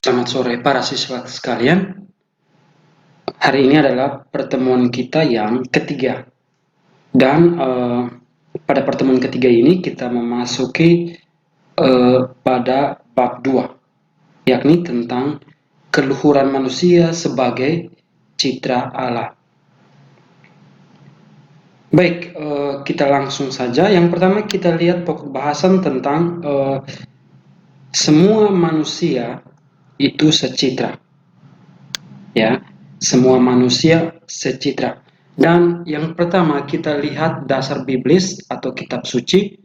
Selamat sore para siswa sekalian. Hari ini adalah pertemuan kita yang ketiga. Dan pada pertemuan ketiga ini kita memasuki pada bab 2, yakni tentang keluhuran manusia sebagai citra Allah. Baik, kita langsung saja. Yang pertama kita lihat pokok bahasan tentang semua manusia itu secitra. Ya, semua manusia secitra. Dan yang pertama kita lihat dasar biblis atau kitab suci,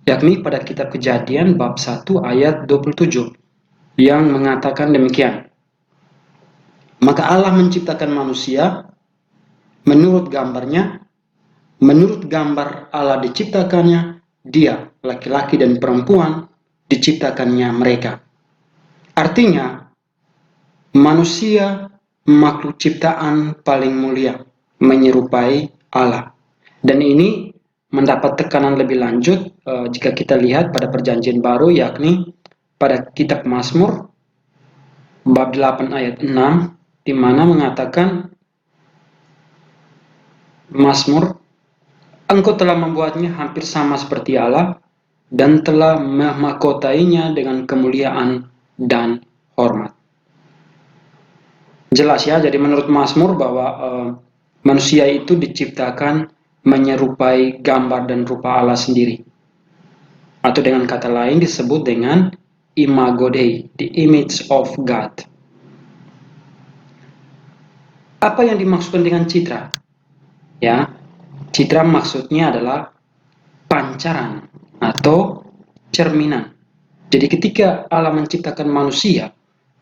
yakni pada kitab Kejadian bab 1 ayat 27 yang mengatakan demikian. Maka Allah menciptakan manusia menurut gambarnya, menurut gambar Allah diciptakannya, dia, laki-laki dan perempuan, diciptakannya mereka. Artinya, manusia makhluk ciptaan paling mulia, menyerupai Allah. Dan ini mendapat tekanan lebih lanjut jika kita lihat pada perjanjian baru, yakni pada kitab Mazmur bab 8 ayat 6, di mana mengatakan Mazmur, engkau telah membuatnya hampir sama seperti Allah dan telah memahkotainya dengan kemuliaan dan hormat. Jelas ya, jadi menurut Mazmur bahwa manusia itu diciptakan menyerupai gambar dan rupa Allah sendiri. Atau dengan kata lain disebut dengan imago Dei, the image of God. Apa yang dimaksudkan dengan citra? Ya, citra maksudnya adalah pancaran atau cerminan. Jadi ketika Allah menciptakan manusia,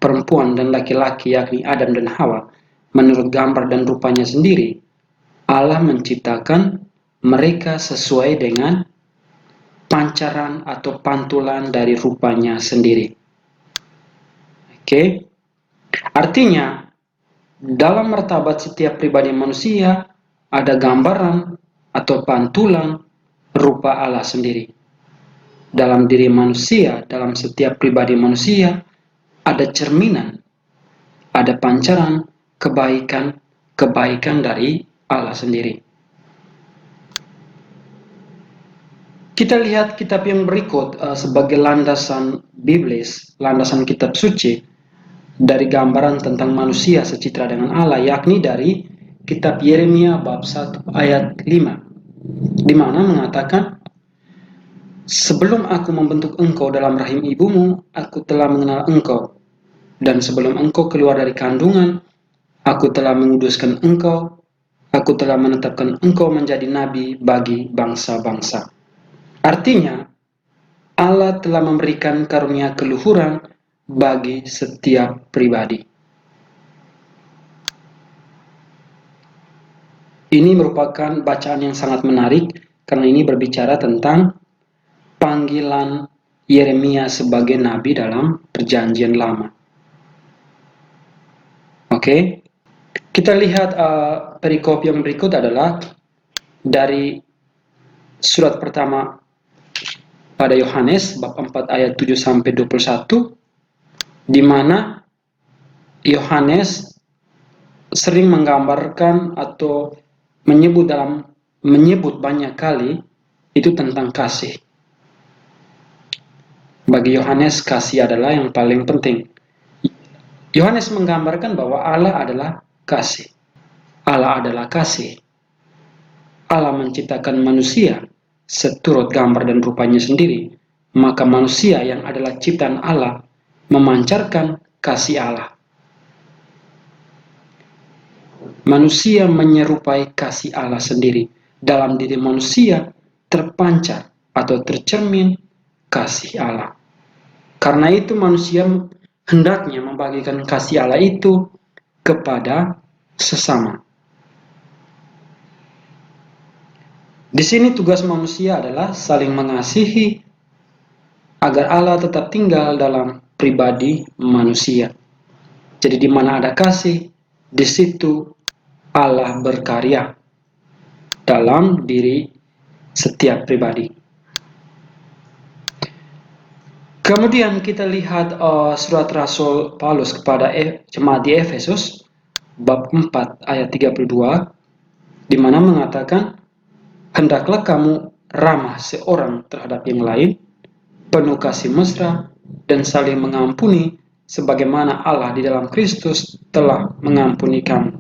perempuan dan laki-laki yakni Adam dan Hawa, menurut gambar dan rupanya sendiri, Allah menciptakan mereka sesuai dengan pancaran atau pantulan dari rupanya sendiri. Oke. Artinya, dalam martabat setiap pribadi manusia ada gambaran atau pantulan rupa Allah sendiri. Dalam diri manusia, dalam setiap pribadi manusia ada cerminan, ada pancaran kebaikan dari Allah sendiri. Kita lihat kitab yang berikut sebagai landasan biblis, landasan kitab suci dari gambaran tentang manusia secitra dengan Allah, yakni dari kitab Yeremia bab 1 ayat 5, di mana mengatakan, sebelum aku membentuk engkau dalam rahim ibumu, aku telah mengenal engkau, dan sebelum engkau keluar dari kandungan, aku telah menguduskan engkau, aku telah menetapkan engkau menjadi nabi bagi bangsa-bangsa. Artinya, Allah telah memberikan karunia keluhuran bagi setiap pribadi. Ini merupakan bacaan yang sangat menarik karena ini berbicara tentang panggilan Yeremia sebagai nabi dalam Perjanjian Lama. Oke. Kita lihat perikop yang berikut adalah dari surat pertama pada Yohanes bab 4 ayat 7 sampai 21, di mana Yohanes sering menggambarkan atau menyebut banyak kali itu tentang kasih. Bagi Yohanes, kasih adalah yang paling penting. Yohanes menggambarkan bahwa Allah adalah kasih. Allah adalah kasih. Allah menciptakan manusia seturut gambar dan rupanya sendiri. Maka manusia yang adalah ciptaan Allah memancarkan kasih Allah. Manusia menyerupai kasih Allah sendiri. Dalam diri manusia terpancar atau tercermin kasih Allah. Karena itu manusia hendaknya membagikan kasih Allah itu kepada sesama. Di sini tugas manusia adalah saling mengasihi agar Allah tetap tinggal dalam pribadi manusia. Jadi di mana ada kasih, di situ Allah berkarya dalam diri setiap pribadi. Kemudian kita lihat surat Rasul Paulus kepada jemaat di Efesus bab 4 ayat 32, di mana mengatakan, hendaklah kamu ramah seorang terhadap yang lain, penuh kasih mesra, dan saling mengampuni, sebagaimana Allah di dalam Kristus telah mengampuni kamu.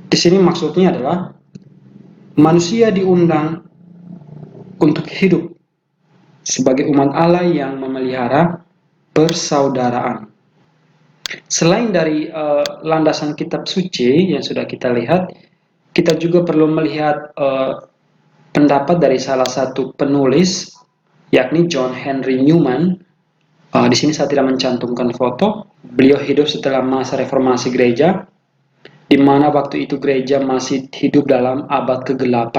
Di sini maksudnya adalah manusia diundang untuk hidup sebagai umat Allah yang memelihara persaudaraan. Selain dari landasan kitab suci yang sudah kita lihat, kita juga perlu melihat pendapat dari salah satu penulis, yakni John Henry Newman. Di sini saya tidak mencantumkan foto. Beliau hidup setelah masa reformasi gereja, di mana waktu itu gereja masih hidup dalam abad ke-8.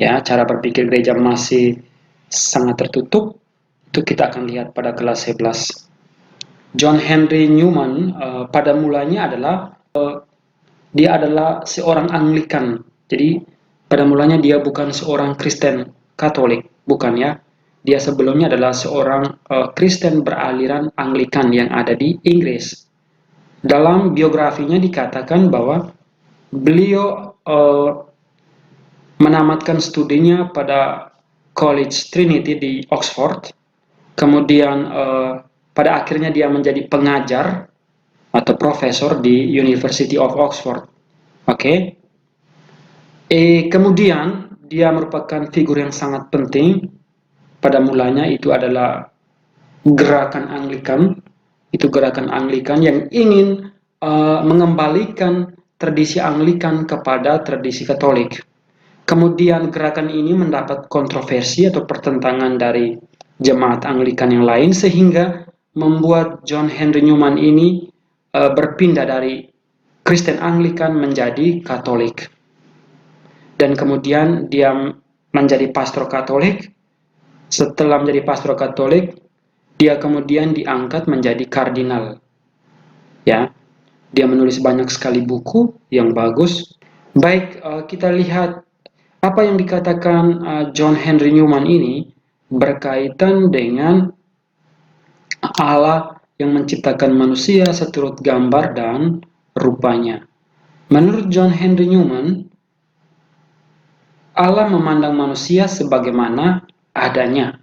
Ya, cara berpikir gereja masih sangat tertutup. Itu kita akan lihat pada kelas 11. John Henry Newman pada mulanya adalah dia adalah seorang Anglikan. Jadi pada mulanya dia bukan seorang Kristen Katolik, bukan ya. Dia sebelumnya adalah seorang Kristen beraliran Anglikan yang ada di Inggris. Dalam biografinya dikatakan bahwa beliau menamatkan studinya pada College Trinity di Oxford. Kemudian pada akhirnya dia menjadi pengajar atau profesor di University of Oxford. Oke. Kemudian dia merupakan figur yang sangat penting. Pada mulanya itu adalah gerakan Anglikan. Itu gerakan Anglikan yang ingin mengembalikan tradisi Anglikan kepada tradisi Katolik. Kemudian gerakan ini mendapat kontroversi atau pertentangan dari jemaat Anglikan yang lain, sehingga membuat John Henry Newman ini berpindah dari Kristen Anglikan menjadi Katolik. Dan kemudian dia menjadi pastor Katolik. Setelah menjadi pastor Katolik, dia kemudian diangkat menjadi kardinal. Ya, dia menulis banyak sekali buku yang bagus. Baik, kita lihat apa yang dikatakan John Henry Newman ini berkaitan dengan Allah yang menciptakan manusia seturut gambar dan rupanya. Menurut John Henry Newman, Allah memandang manusia sebagaimana adanya.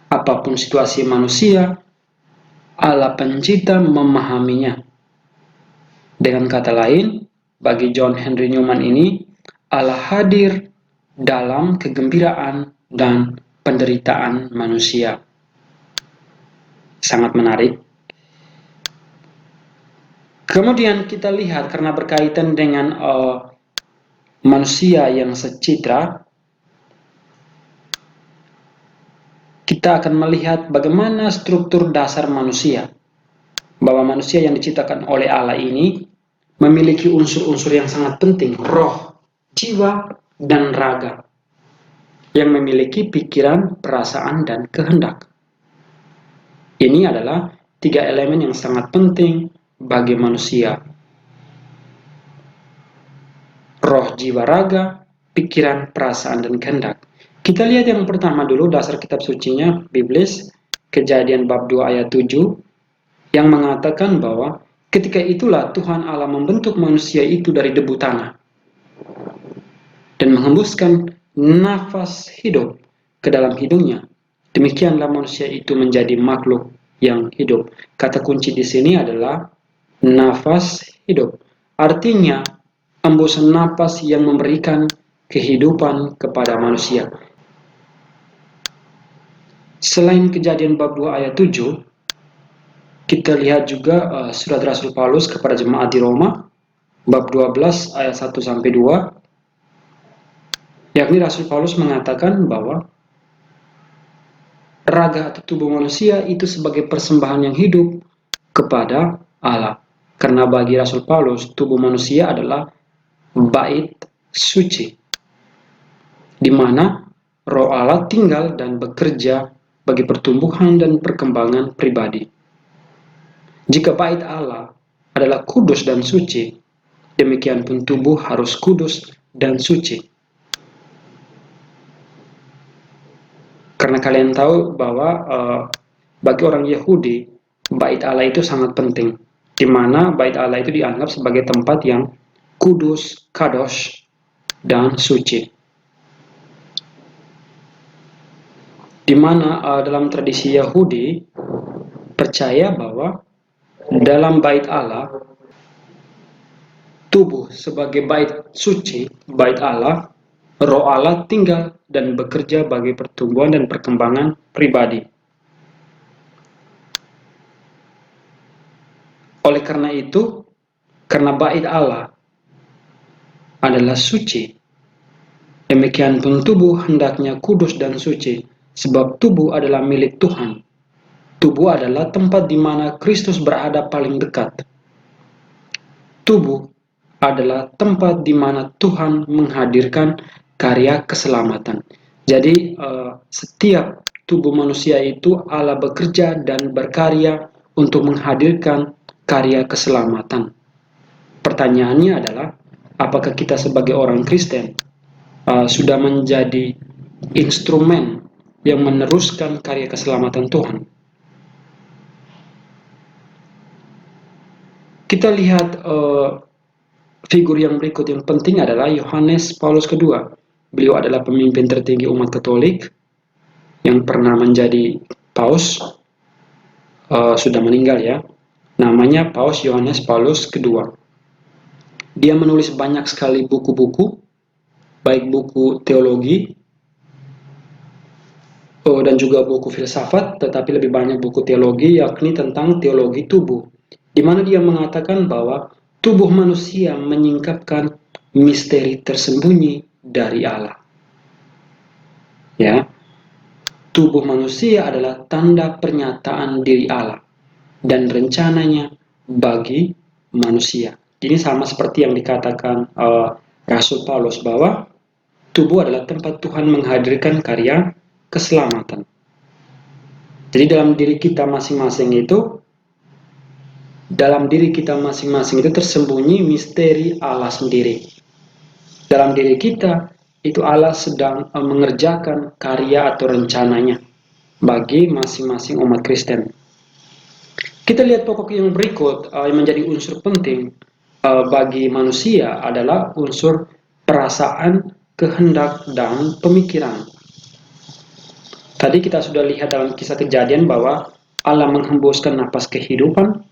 Apapun situasi manusia, Allah pencipta memahaminya. Dengan kata lain, bagi John Henry Newman ini, Allah hadir dalam kegembiraan dan penderitaan manusia. Sangat menarik. Kemudian kita lihat, karena berkaitan dengan manusia yang secitra, kita akan melihat bagaimana struktur dasar manusia. Bahwa manusia yang diciptakan oleh Allah ini memiliki unsur-unsur yang sangat penting, roh, jiwa, dan raga, yang memiliki pikiran, perasaan, dan kehendak. Ini adalah 3 elemen yang sangat penting bagi manusia. Roh, jiwa, raga, pikiran, perasaan, dan kehendak. Kita lihat yang pertama dulu, dasar kitab sucinya, Biblis, Kejadian bab 2 ayat 7, yang mengatakan bahwa ketika itulah Tuhan Allah membentuk manusia itu dari debu tanah dan menghembuskan nafas hidup ke dalam hidungnya. Demikianlah manusia itu menjadi makhluk yang hidup. Kata kunci di sini adalah nafas hidup. Artinya, embusan nafas yang memberikan kehidupan kepada manusia. Selain Kejadian bab 2 ayat 7, kita lihat juga surat Rasul Paulus kepada jemaat di Roma, bab 12 ayat 1-2, yakni Rasul Paulus mengatakan bahwa raga atau tubuh manusia itu sebagai persembahan yang hidup kepada Allah. Karena bagi Rasul Paulus, tubuh manusia adalah bait suci, di mana roh Allah tinggal dan bekerja bagi pertumbuhan dan perkembangan pribadi. Jika bait Allah adalah kudus dan suci, demikian pun tubuh harus kudus dan suci. Karena kalian tahu bahwa bagi orang Yahudi, bait Allah itu sangat penting, di mana bait Allah itu dianggap sebagai tempat yang kudus, kadosh, dan suci. Di mana dalam tradisi Yahudi percaya bahwa dalam bait Allah, tubuh sebagai bait suci, bait Allah, roh Allah tinggal dan bekerja bagi pertumbuhan dan perkembangan pribadi. Oleh karena itu, karena bait Allah adalah suci, demikian pun tubuh hendaknya kudus dan suci, sebab tubuh adalah milik Tuhan. Tubuh adalah tempat di mana Kristus berada paling dekat. Tubuh adalah tempat di mana Tuhan menghadirkan karya keselamatan. Jadi setiap tubuh manusia itu Allah bekerja dan berkarya untuk menghadirkan karya keselamatan. Pertanyaannya adalah, apakah kita sebagai orang Kristen sudah menjadi instrumen yang meneruskan karya keselamatan Tuhan? Kita lihat figur yang berikut yang penting adalah Yohanes Paulus II. Beliau adalah pemimpin tertinggi umat Katolik yang pernah menjadi paus, sudah meninggal ya. Namanya Paus Yohanes Paulus II. Dia menulis banyak sekali buku-buku, baik buku teologi dan juga buku filsafat, tetapi lebih banyak buku teologi, yakni tentang teologi tubuh, di mana dia mengatakan bahwa tubuh manusia menyingkapkan misteri tersembunyi dari Allah. Ya, tubuh manusia adalah tanda pernyataan diri Allah dan rencananya bagi manusia. Ini sama seperti yang dikatakan Rasul Paulus bahwa tubuh adalah tempat Tuhan menghadirkan karya keselamatan. Jadi dalam diri kita masing-masing itu tersembunyi misteri Allah sendiri. Dalam diri kita itu Allah sedang mengerjakan karya atau rencananya bagi masing-masing umat Kristen. Kita lihat pokok yang berikut yang menjadi unsur penting bagi manusia adalah unsur perasaan, kehendak, dan pemikiran. Tadi kita sudah lihat dalam kisah Kejadian bahwa Allah menghembuskan napas kehidupan.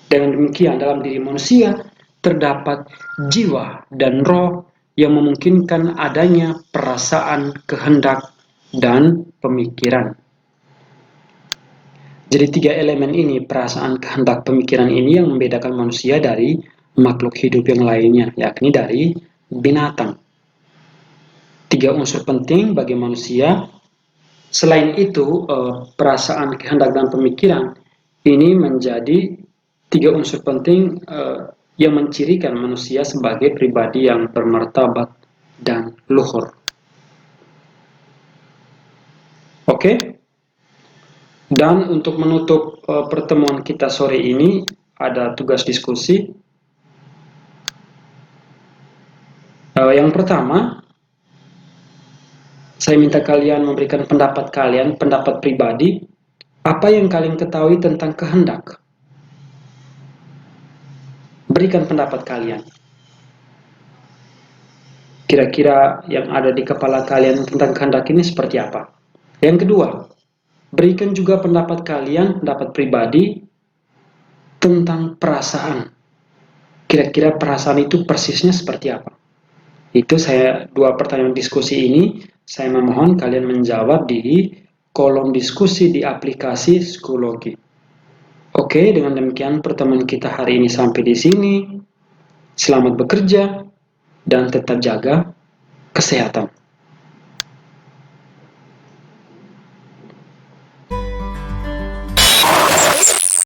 Dengan demikian dalam diri manusia terdapat jiwa dan roh yang memungkinkan adanya perasaan, kehendak, dan pemikiran. Jadi tiga elemen ini, perasaan, kehendak, pemikiran ini yang membedakan manusia dari makhluk hidup yang lainnya, yakni dari binatang. Tiga unsur penting bagi manusia. Selain itu, perasaan, kehendak, dan pemikiran ini menjadi tiga unsur penting yang mencirikan manusia sebagai pribadi yang bermartabat dan luhur. Oke? Dan untuk menutup pertemuan kita sore ini, ada tugas diskusi. Yang pertama, saya minta kalian memberikan pendapat kalian, pendapat pribadi, apa yang kalian ketahui tentang kehendak. Berikan pendapat kalian. Kira-kira yang ada di kepala kalian tentang kehendak ini seperti apa? Yang kedua, berikan juga pendapat kalian, pendapat pribadi, tentang perasaan. Kira-kira perasaan itu persisnya seperti apa? Itu dua pertanyaan diskusi ini, saya memohon kalian menjawab di kolom diskusi di aplikasi Skoologi. Oke, dengan demikian pertemuan kita hari ini sampai di sini. Selamat bekerja dan tetap jaga kesehatan.